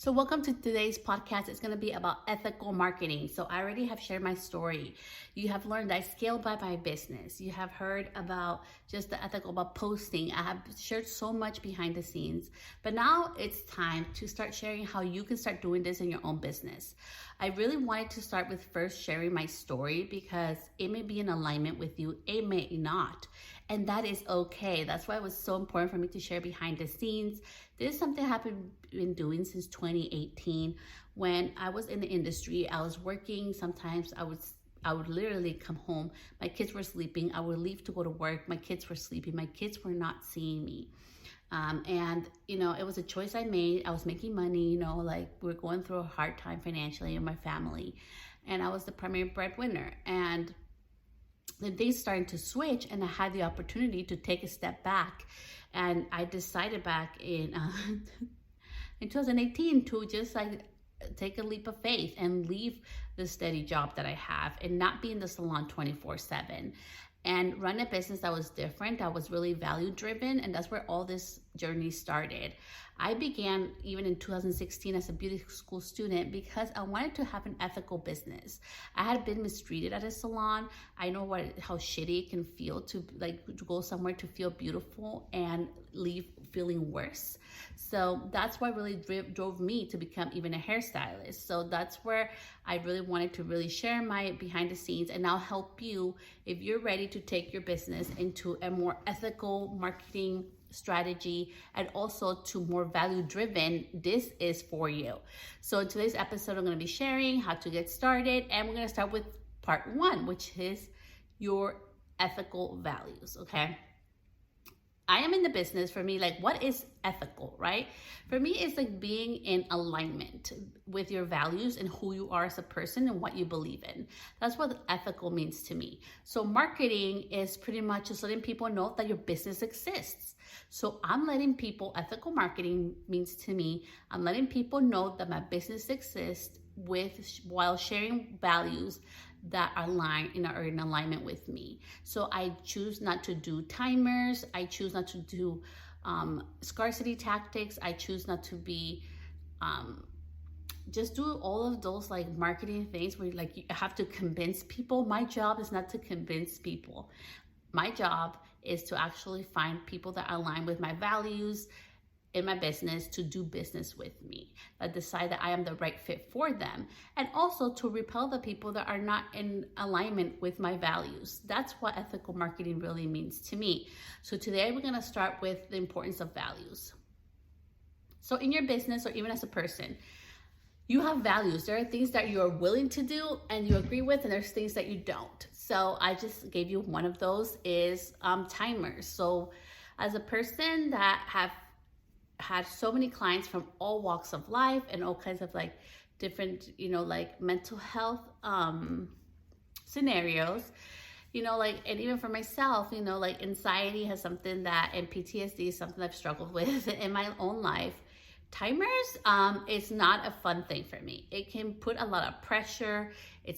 So welcome to today's podcast. It's going to be about ethical marketing. So I already have shared my story. You have learned I scaled by my business. You have heard about just the ethical about posting. I have shared so much behind the scenes, but now it's time to start sharing how you can start doing this in your own business. I really wanted to start with first sharing my story because it may be in alignment with you, it may not. And that is okay. That's why it was so important for me to share behind the scenes. This is something I've been doing since 2018. When I was in the industry, I was working. Sometimes I would literally come home. My kids were sleeping. I would leave to go to work. My kids were sleeping. My kids were not seeing me. It was a choice I made. I was making money, we're going through a hard time financially in my family. And I was the primary breadwinner. And the days started to switch, and I had the opportunity to take a step back. And I decided back in 2018 to just take a leap of faith and leave the steady job that I have and not be in the salon 24/7 and run a business that was different, that was really value driven. And that's where all this journey started. I began even in 2016 as a beauty school student because I wanted to have an ethical business. I had been mistreated at a salon. I know how shitty it can feel to go somewhere to feel beautiful and leave feeling worse. So that's what really drove me to become even a hairstylist. So that's where I really wanted to really share my behind the scenes, and I'll help you if you're ready to take your business into a more ethical marketing strategy and also to more value driven. This is for you. So in today's episode, I'm going to be sharing how to get started, and we're going to start with part 1, which is your ethical values. Okay, I am in the business. For me, what is ethical, right? For me, it's being in alignment with your values and who you are as a person and what you believe in. That's what ethical means to me. So marketing is pretty much just letting people know that your business exists. So I'm letting people, ethical marketing means to me, I'm letting people know that my business exists while sharing values that are in alignment with me. So I choose not to do timers. I choose not to do scarcity tactics. I choose not to be just do all of those marketing things where you have to convince people. My job is not to convince people. My job is to actually find people that align with my values in my business, to do business with me, that decide that I am the right fit for them, and also to repel the people that are not in alignment with my values. That's what ethical marketing really means to me. So today we're going to start with the importance of values. So in your business or even as a person, you have values. There are things that you're willing to do and you agree with, and there's things that you don't. So I just gave you one of those is timers. So as a person that have had so many clients from all walks of life and all kinds of different, mental health scenarios, and even for myself, anxiety has something and PTSD is something I've struggled with in my own life. Timers is not a fun thing for me. It can put a lot of pressure. It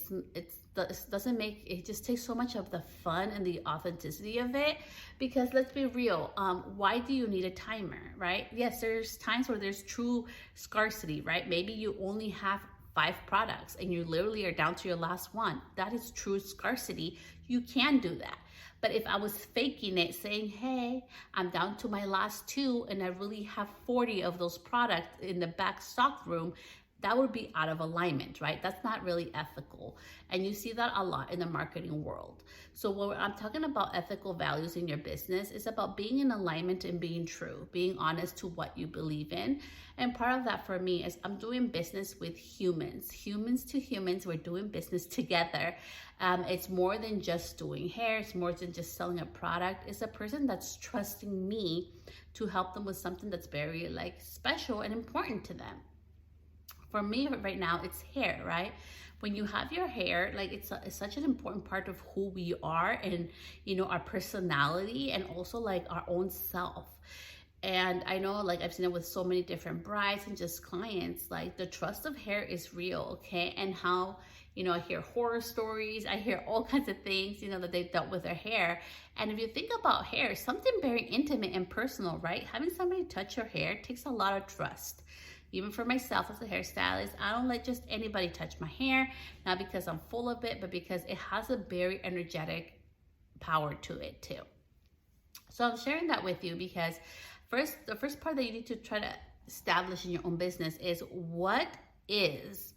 just takes so much of the fun and the authenticity of it, because let's be real, why do you need a timer, right? Yes, there's times where there's true scarcity, right? Maybe you only have 5 products and you literally are down to your last one. That is true scarcity. You can do that. But if I was faking it, saying, hey, I'm down to my last 2 and I really have 40 of those products in the back stock room, that would be out of alignment, right? That's not really ethical. And you see that a lot in the marketing world. So when I'm talking about ethical values in your business, it's about being in alignment and being true, being honest to what you believe in. And part of that for me is I'm doing business with humans to humans. We're doing business together. It's more than just doing hair. It's more than just selling a product. It's a person that's trusting me to help them with something that's very special and important to them. For me right now, it's hair, right? When you have your hair, it's such an important part of who we are and, our personality and also our own self. And I know I've seen it with so many different brides and just clients, the trust of hair is real, okay? And how, I hear horror stories, I hear all kinds of things, that they've dealt with their hair. And if you think about hair, something very intimate and personal, right? Having somebody touch your hair takes a lot of trust. Even for myself as a hairstylist, I don't let just anybody touch my hair, not because I'm full of it, but because it has a very energetic power to it too. So I'm sharing that with you because the first part that you need to try to establish in your own business is what is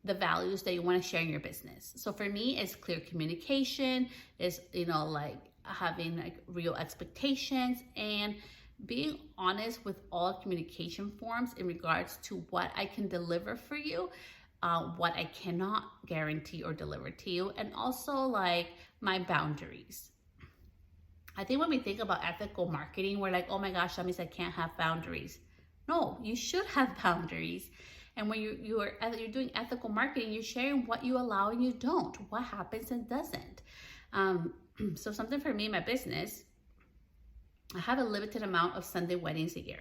the values that you want to share in your business. So for me, it's clear communication, is, like having like real expectations and being honest with all communication forms in regards to what I can deliver for you, what I cannot guarantee or deliver to you, and also like my boundaries. I think when we think about ethical marketing, we're like, oh my gosh, that means I can't have boundaries. No, you should have boundaries. And when you're doing ethical marketing, you're sharing what you allow and you don't, what happens and doesn't. So something for me in my business, I have a limited amount of Sunday weddings a year.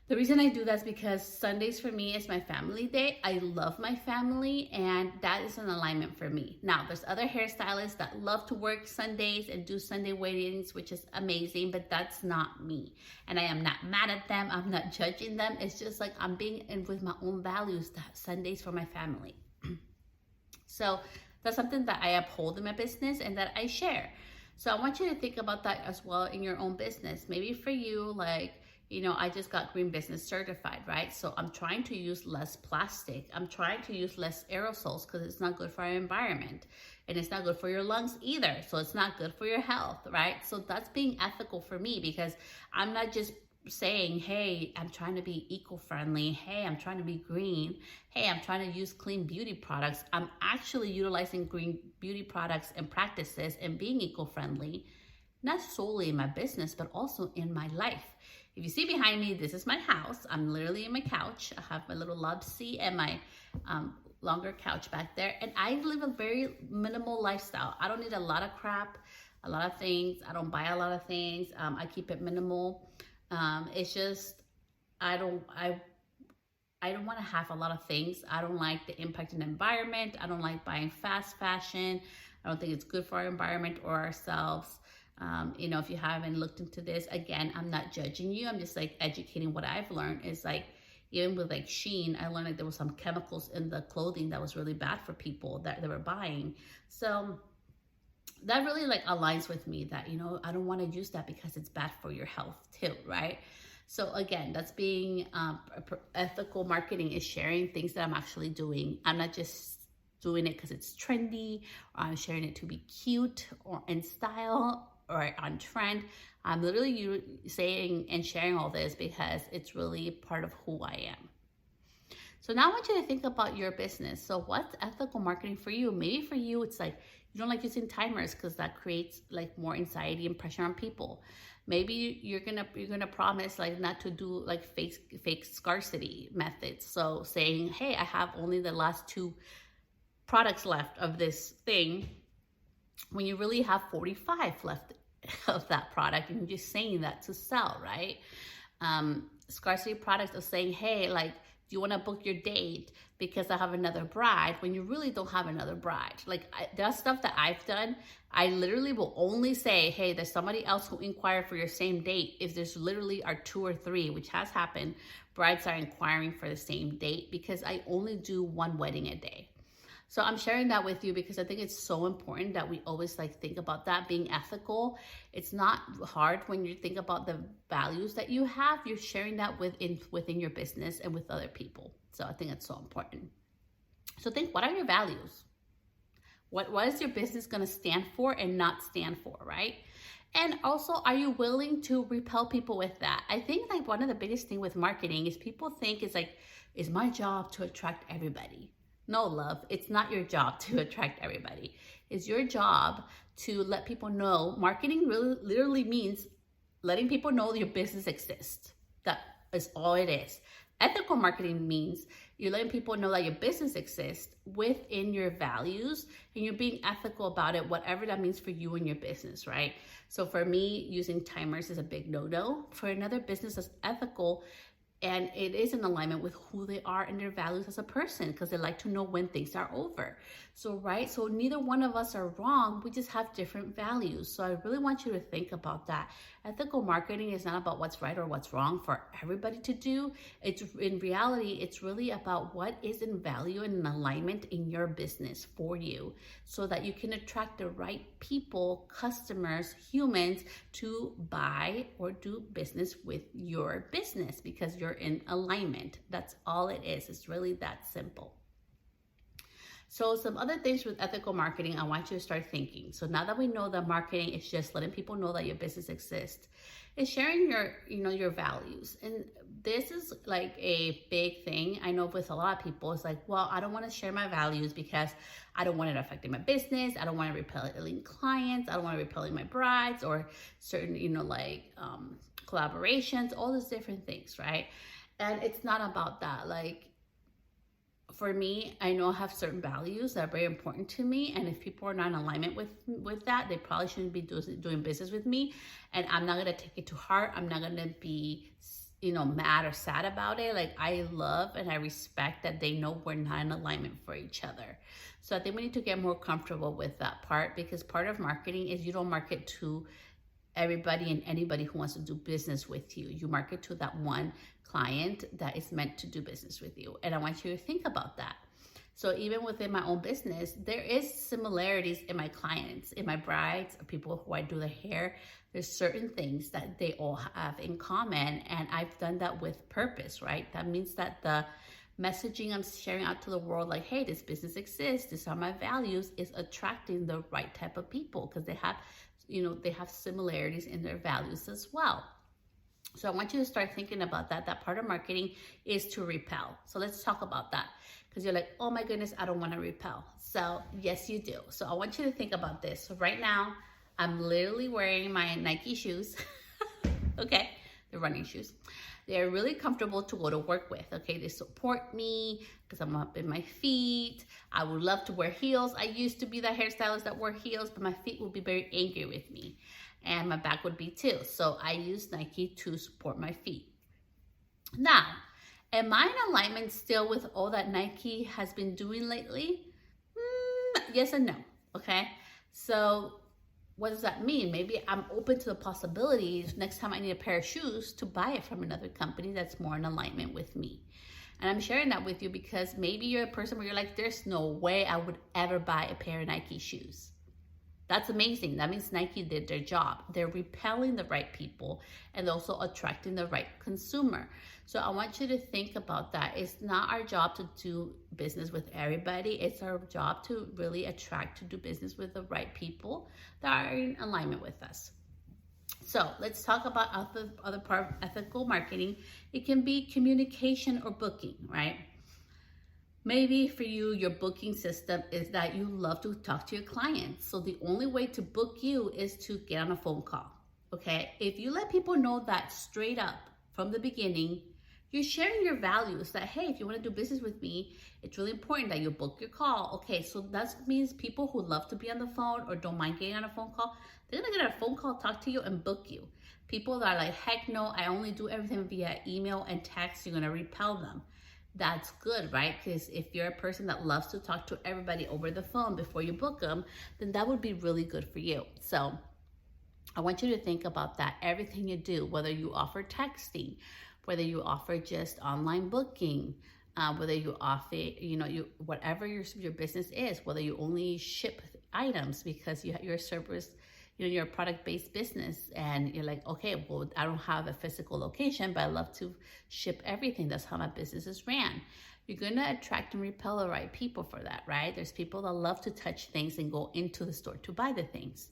The reason I do that is because Sundays for me is my family day. I love my family, and that is an alignment for me. Now, there's other hairstylists that love to work Sundays and do Sunday weddings, which is amazing, but that's not me. And I am not mad at them. I'm not judging them. It's just like I'm being in with my own values, that Sundays for my family. So that's something that I uphold in my business and that I share. So I want you to think about that as well in your own business. Maybe for you, like, I just got Green Business certified, right? So I'm trying to use less plastic. I'm trying to use less aerosols because it's not good for our environment. And it's not good for your lungs either. So it's not good for your health, right? So that's being ethical for me, because I'm not just saying, hey, I'm trying to be eco-friendly. Hey, I'm trying to be green. Hey, I'm trying to use clean beauty products. I'm actually utilizing green beauty products and practices and being eco-friendly, not solely in my business, but also in my life. If you see behind me, this is my house. I'm literally in my couch. I have my little love seat and my longer couch back there. And I live a very minimal lifestyle. I don't need a lot of crap, a lot of things. I don't buy a lot of things. I keep it minimal. It's just, I don't want to have a lot of things. I don't like the impact on the environment. I don't like buying fast fashion. I don't think it's good for our environment or ourselves. If you haven't looked into this, again, I'm not judging you. I'm just like educating what I've learned is like, even with like Shein, I learned like there was some chemicals in the clothing that was really bad for people that they were buying. So that really like aligns with me that, I don't want to use that because it's bad for your health too, right? So again, that's being ethical marketing, is sharing things that I'm actually doing. I'm not just doing it because it's trendy, or I'm sharing it to be cute or in style or on trend. I'm literally saying and sharing all this because it's really part of who I am. So now I want you to think about your business. So what's ethical marketing for you? Maybe for you, it's like you don't like using timers because that creates like more anxiety and pressure on people. Maybe you're gonna promise like not to do like fake scarcity methods. So saying, hey, I have only the last 2 products left of this thing, when you really have 45 left of that product, and you're just saying that to sell, right? Scarcity products of saying, hey, like, do you want to book your date because I have another bride, when you really don't have another bride. Like, that's stuff that I've done. I literally will only say, hey, there's somebody else who inquired for your same date if there's literally are 2 or 3, which has happened. Brides are inquiring for the same date because I only do 1 wedding a day. So I'm sharing that with you because I think it's so important that we always like think about that, being ethical. It's not hard when you think about the values that you have. You're sharing that within your business and with other people. So I think it's so important. So think, what are your values? What is your business going to stand for and not stand for, right? And also, are you willing to repel people with that? I think like one of the biggest thing with marketing is people think it's like, it's my job to attract everybody. No, love, it's not your job to attract everybody. It's your job to let people know. Marketing really literally means letting people know your business exists. That is all it is. Ethical marketing means you're letting people know that your business exists within your values, and you're being ethical about it, whatever that means for you and your business, right? So for me, using timers is a big no-no. For another business that's ethical, And it is in alignment with who they are and their values as a person, because they like to know when things are over. So, right? So neither one of us are wrong. We just have different values. So I really want you to think about that. Ethical marketing is not about what's right or what's wrong for everybody to do. It's in reality, it's really about what is in value and in alignment in your business for you, so that you can attract the right people, customers, humans to buy or do business with your business, because you're in alignment. That's all it is. It's really that simple. So some other things with ethical marketing, I want you to start thinking. So now that we know that marketing is just letting people know that your business exists, is sharing your values. And this is like a big thing. I know with a lot of people, it's like, well, I don't want to share my values because I don't want it affecting my business. I don't want to repelling clients. I don't want to repelling my brides or certain, collaborations, all these different things, right? And it's not about that. Like, for me, I know I have certain values that are very important to me, and if people are not in alignment with that, they probably shouldn't be doing business with me. And I'm not going to take it to heart. I'm not going to be mad or sad about it. Like, I love and I respect that they know we're not in alignment for each other. So I think we need to get more comfortable with that part, because part of marketing is you don't market to everybody and anybody who wants to do business with you. You market to that one client that is meant to do business with you. And I want you to think about that. So even within my own business, there is similarities in my clients, in my brides, people who I do their hair. There's certain things that they all have in common, and I've done that with purpose, right? That means that the messaging I'm sharing out to the world, like, hey, this business exists, these are my values, is attracting the right type of people, because they have similarities in their values as well. So I want you to start thinking about that. That part of marketing is to repel. So let's talk about that, because you're like, oh my goodness, I don't want to repel. So yes, you do. So I want you to think about this. So right now, I'm literally wearing my Nike shoes. Okay, the running shoes. They're really comfortable to go to work with. Okay, they support me because I'm up in my feet. I would love to wear heels. I used to be that hairstylist that wore heels, but my feet would be very angry with me, and my back would be too. So I use Nike to support my feet. Now, am I in alignment still with all that Nike has been doing lately? Yes and no. Okay, so what does that mean? Maybe I'm open to the possibilities next time I need a pair of shoes to buy it from another company that's more in alignment with me. And I'm sharing that with you because maybe you're a person where you're like, there's no way I would ever buy a pair of Nike shoes. That's amazing. That means Nike did their job. They're repelling the right people and also attracting the right consumer. So I want you to think about that. It's not our job to do business with everybody. It's our job to really attract to do business with the right people that are in alignment with us. So let's talk about other part of ethical marketing. It can be communication or booking, right? Maybe for you, your booking system is that you love to talk to your clients. So the only way to book you is to get on a phone call, okay? If you let people know that straight up from the beginning, you're sharing your values that, hey, if you want to do business with me, it's really important that you book your call. Okay, so that means people who love to be on the phone or don't mind getting on a phone call, they're going to get a phone call, talk to you, and book you. People that are like, heck no, I only do everything via email and text, you're going to repel them. That's good, right? Because if you're a person that loves to talk to everybody over the phone before you book them, then that would be really good for you. So I want you to think about that. Everything you do, whether you offer texting, whether you offer just online booking, whether you offer, whatever your business is, whether you only ship items because your service, you're a product-based business and you're like, okay, well, I don't have a physical location, but I love to ship everything. That's how my business is ran. You're going to attract and repel the right people for that, right? There's people that love to touch things and go into the store to buy the things.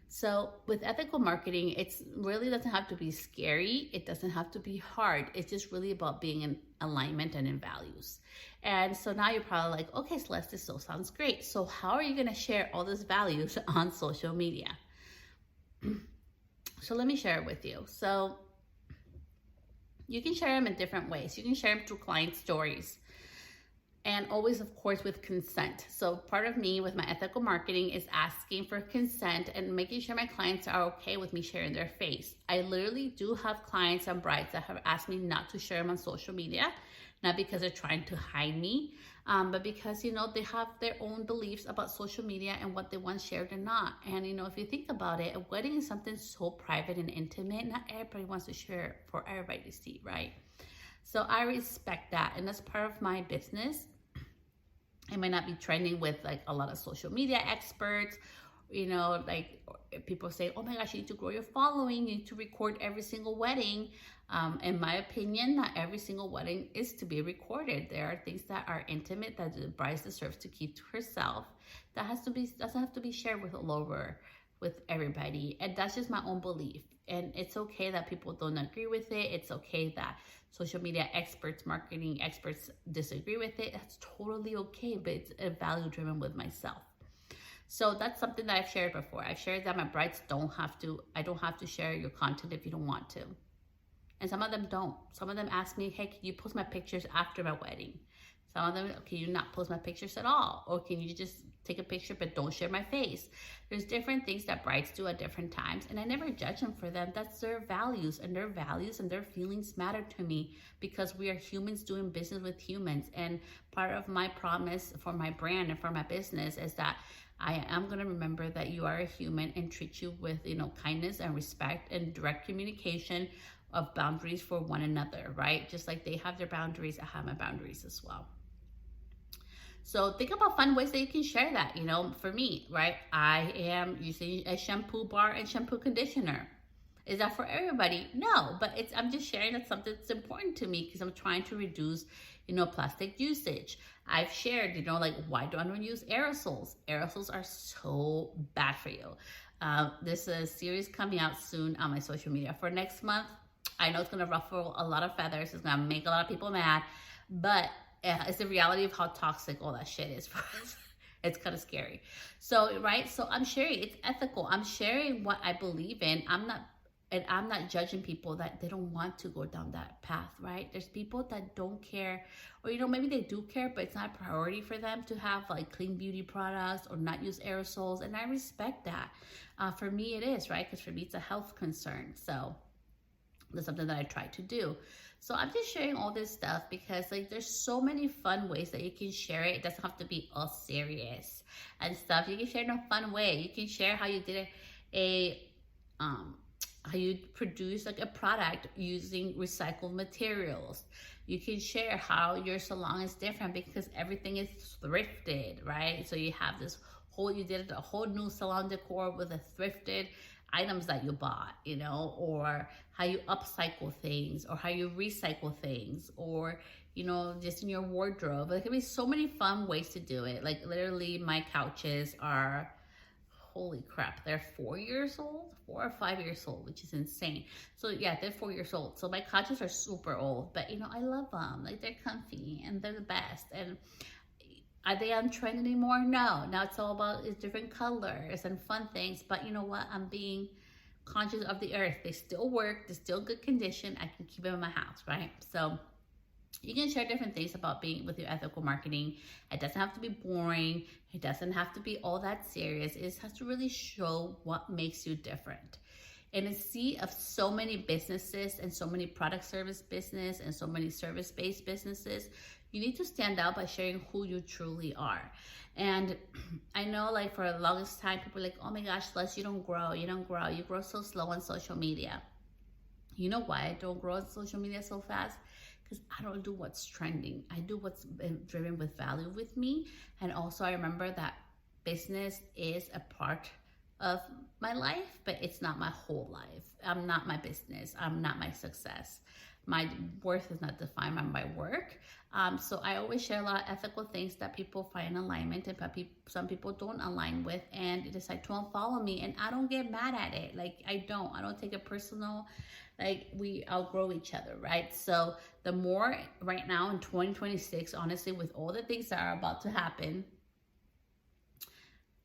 So with ethical marketing, it really doesn't have to be scary. It doesn't have to be hard. It's just really about being in alignment and in values. And so now you're probably like, okay, Celeste, this so sounds great. So how are you going to share all these values on social media? So let me share it with you. So you can share them in different ways. You can share them through client stories. And always, of course, with consent. So part of me with my ethical marketing is asking for consent and making sure my clients are okay with me sharing their face. I literally do have clients and brides that have asked me not to share them on social media, not because they're trying to hide me, but because, you know, they have their own beliefs about social media and what they want shared or not. And, you know, if you think about it, a wedding is something so private and intimate. Not everybody wants to share it for everybody to see, right? So I respect that. And that's part of my business. I might not be trending with like a lot of social media experts, you know, like people say, oh my gosh, you need to grow your following, you need to record every single wedding. In my opinion, not every single wedding is to be recorded. There are things that are intimate that the bride deserves to keep to herself. That doesn't have to be shared with with everybody. And that's just my own belief. And it's okay that people don't agree with it. It's okay that social media experts, marketing experts disagree with it. That's totally okay, but it's value driven with myself. So that's something that I've shared before. I've shared that my brides I don't have to share your content if you don't want to. And some of them don't. Some of them ask me, hey, can you post my pictures after my wedding? Some of them, can you not post my pictures at all? Or can you just take a picture but don't share my face? There's different things that brides do at different times, and I never judge them for them. That's their values, and their feelings matter to me because we are humans doing business with humans. And part of my promise for my brand and for my business is that I am going to remember that you are a human and treat you with, you know, kindness and respect and direct communication of boundaries for one another, right? Just like they have their boundaries, I have my boundaries as well. So think about fun ways that you can share that. You know, for me, right, I am using a shampoo bar and shampoo conditioner. Is that for everybody? No, but I'm just sharing that's something that's important to me because I'm trying to reduce, you know, plastic usage. I've shared, you know, like, why do I not use aerosols? Aerosols are so bad for you. There's a series coming out soon on my social media for next month. I know it's going to ruffle a lot of feathers. It's going to make a lot of people mad, but it's the reality of how toxic all that shit is for us. It's kind of scary. So, right? So I'm sharing, it's ethical. I'm sharing what I believe in. I'm not judging people that they don't want to go down that path, right? There's people that don't care, or, you know, maybe they do care, but it's not a priority for them to have like clean beauty products or not use aerosols. And I respect that. For me, it is, right? Because for me, it's a health concern. So that's something that I try to do. So I'm just sharing all this stuff because, like, there's so many fun ways that you can share it. It doesn't have to be all serious and stuff. You can share in a fun way. You can share how you did how you produce like a product using recycled materials. You can share how your salon is different because everything is thrifted, right? So you have you did a whole new salon decor with a thrifted items that you bought, you know, or how you upcycle things, or how you recycle things, or, you know, just in your wardrobe. There can be so many fun ways to do it. Like, literally, my couches are, holy crap, they're 4 years old, 4 or 5 years old, which is insane. So yeah, they're 4 years old. So my couches are super old, but, you know, I love them. Like, they're comfy and they're the best. And are they on trend anymore? No. Now it's all about different colors and fun things. But you know what? I'm being conscious of the earth. They still work. They're still in good condition. I can keep them in my house, right? So you can share different things about being with your ethical marketing. It doesn't have to be boring. It doesn't have to be all that serious. It has to really show what makes you different. In a sea of so many businesses and so many product service business and so many service-based businesses, you need to stand out by sharing who you truly are. And I know, like, for the longest time, people are like, oh my gosh, Les, you don't grow. You grow so slow on social media. You know why I don't grow on social media so fast? Because I don't do what's trending. I do what's driven with value with me. And also, I remember that business is a part of my life, but it's not my whole life. I'm not my business. I'm not my success. My worth is not defined by my work. So I always share a lot of ethical things that people find alignment and some people don't align with, and decide to unfollow me, and I don't get mad at it. Like, I don't take it personal. Like, we outgrow each other, right? So the more right now in 2026, honestly, with all the things that are about to happen,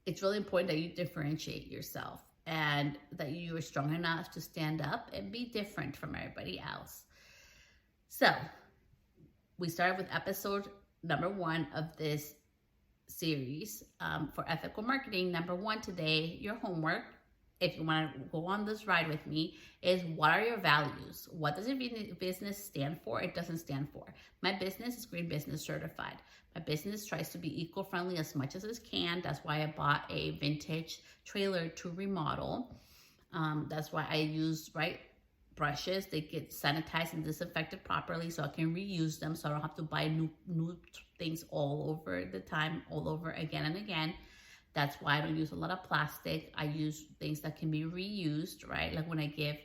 it's really important that you differentiate yourself and that you are strong enough to stand up and be different from everybody else. So we started with episode number one of this series for ethical marketing. Number one today, your homework, if you want to go on this ride with me, is what are your values? What does your business stand for? It doesn't stand for. My business is Green Business Certified. My business tries to be eco-friendly as much as it can. That's why I bought a vintage trailer to remodel. That's why I use brushes. They get sanitized and disinfected properly so I can reuse them, so I don't have to buy new things all over the time, all over again and again. That's why I don't use a lot of plastic. I use things that can be reused, right? Like when I give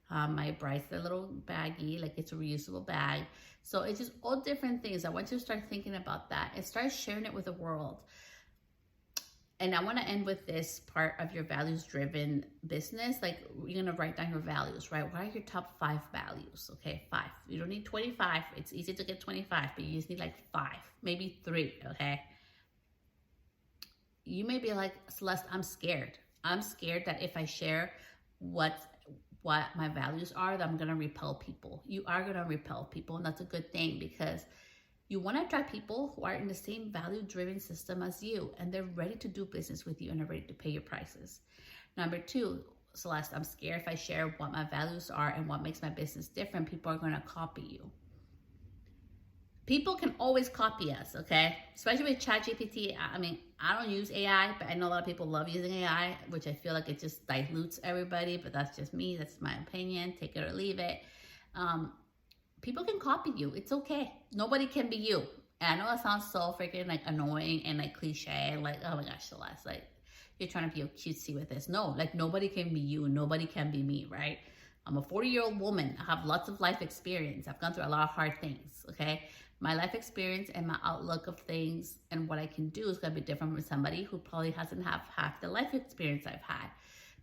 my brides their little baggie, like it's a reusable bag. So it's just all different things. I want you to start thinking about that and start sharing it with the world. And I want to end with this part of your values-driven business. Like, you're going to write down your values, right? What are your top 5 values? Okay, 5. You don't need 25. It's easy to get 25, but you just need like 5, maybe 3, okay? You may be like, Celeste, I'm scared. I'm scared that if I share what my values are, that I'm going to repel people. You are going to repel people, and that's a good thing, because you want to attract people who are in the same value-driven system as you, and they're ready to do business with you and are ready to pay your prices. Number 2, Celeste, I'm scared if I share what my values are and what makes my business different, people are going to copy you. People can always copy us, okay? Especially with ChatGPT. I mean, I don't use AI, but I know a lot of people love using AI, which I feel like it just dilutes everybody, but that's just me. That's my opinion. Take it or leave it. People can copy you. It's okay. Nobody can be you. And I know it sounds so freaking like annoying and like cliche, like, oh my gosh, Celeste, like you're trying to be cutesy with this. No, like nobody can be you. Nobody can be me, right? I'm a 40-year-old woman. I have lots of life experience. I've gone through a lot of hard things, okay? My life experience and my outlook of things and what I can do is going to be different from somebody who probably hasn't have half the life experience I've had.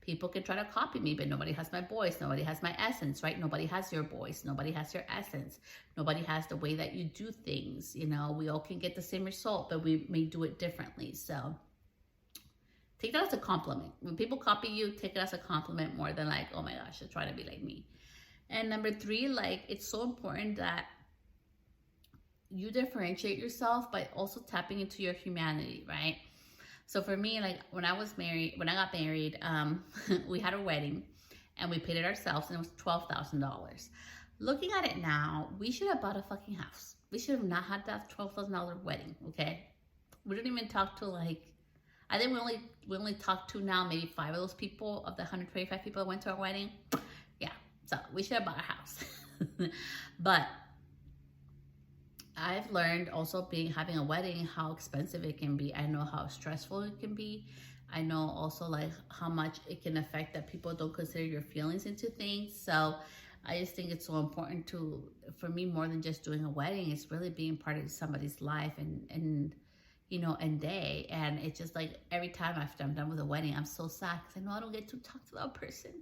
People can try to copy me, but nobody has my voice. Nobody has my essence, right? Nobody has your voice. Nobody has your essence. Nobody has the way that you do things. You know, we all can get the same result, but we may do it differently. So take that as a compliment. When people copy you, take it as a compliment more than like, oh my gosh, they're trying to be like me. And number 3, like, it's so important that you differentiate yourself by also tapping into your humanity, right? So for me, like when I got married, we had a wedding and we paid it ourselves, and it was $12,000. Looking at it now, we should have bought a fucking house. We should have not had that $12,000 wedding, okay? We didn't even talk to I think we only talked to now maybe 5 of those people, of the 125 people that went to our wedding. Yeah, so we should have bought a house. But I've learned also having a wedding, how expensive it can be. I know how stressful it can be. I know also like how much it can affect that people don't consider your feelings into things. So I just think it's so important for me, more than just doing a wedding, it's really being part of somebody's life and you know, and day. And it's just like every time after I'm done with a wedding, I'm so sad because I know I don't get to talk to that person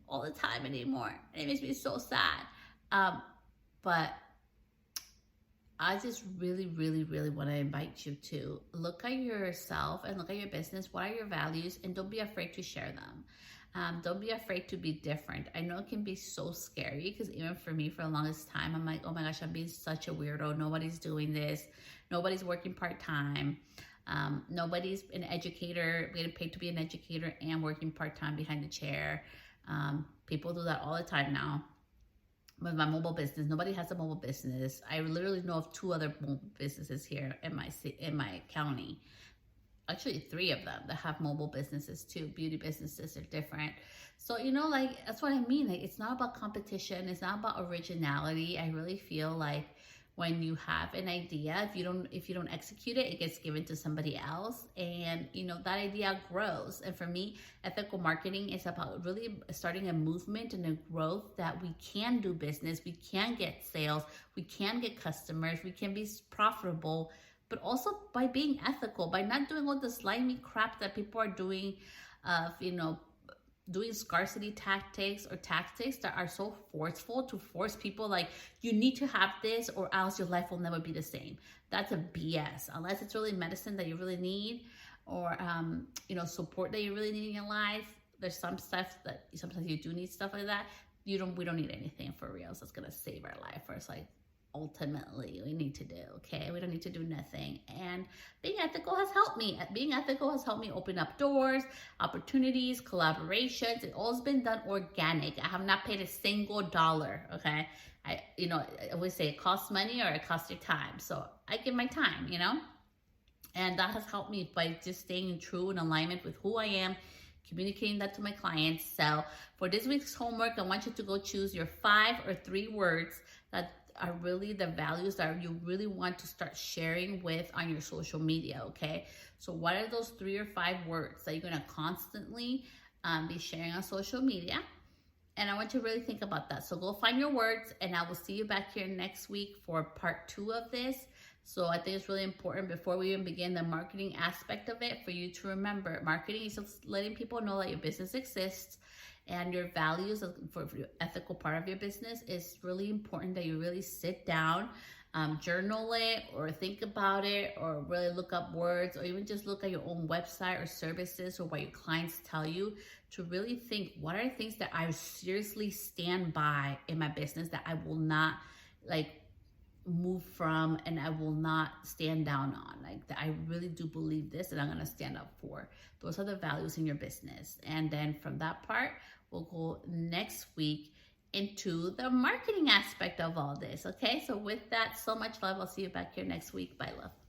all the time anymore. And it makes me so sad. But I just really, really, really want to invite you to look at yourself and look at your business. What are your values? And don't be afraid to share them. Don't be afraid to be different. I know it can be so scary, because even for me, for the longest time, I'm like, oh my gosh, I'm being such a weirdo. Nobody's doing this. Nobody's working part-time. Nobody's an educator, getting paid to be an educator and working part-time behind the chair. People do that all the time now. With my mobile business, nobody has a mobile business. I literally know of 2 other mobile businesses here in my county. Actually 3 of them that have mobile businesses too. Beauty businesses are different. So, you know, like, that's what I mean. Like, it's not about competition. It's not about originality. I really feel like when you have an idea, if you don't execute it, it gets given to somebody else, and you know that idea grows. And for me, ethical marketing is about really starting a movement and a growth that we can do business, we can get sales, we can get customers, we can be profitable, but also by being ethical, by not doing all the slimy crap that people are doing, you know, doing scarcity tactics or tactics that are so forceful to force people like, you need to have this or else your life will never be the same. That's a BS. Unless it's really medicine that you really need, or you know, support that you really need in your life. There's some stuff that sometimes you do need stuff like that. We don't need anything for real. So it's gonna save our life. Or it's like, ultimately we need to do, okay? We don't need to do nothing. And being ethical has helped me. Being ethical has helped me open up doors, opportunities, collaborations. It's always been done organic. I have not paid a single dollar, okay? I always say it costs money or it costs your time. So I give my time, and that has helped me by just staying true in alignment with who I am, communicating that to my clients. So for this week's homework, I want you to go choose your 5 or 3 words that are really the values that you really want to start sharing with on your social media, okay? So what are those 3 or 5 words that you're gonna constantly be sharing on social media? And I want you to really think about that. So go find your words, and I will see you back here next week for part 2 of this. So I think it's really important before we even begin the marketing aspect of it for you to remember marketing is just letting people know that your business exists, and your values for the ethical part of your business is really important that you really sit down, journal it or think about it, or really look up words, or even just look at your own website or services or what your clients tell you, to really think, what are things that I seriously stand by in my business that I will not move from and I will not stand down on. That I really do believe this and I'm going to stand up for. Those are the values in your business. And then from that part, we'll go next week into the marketing aspect of all this. Okay, so with that, so much love. I'll see you back here next week. Bye, love.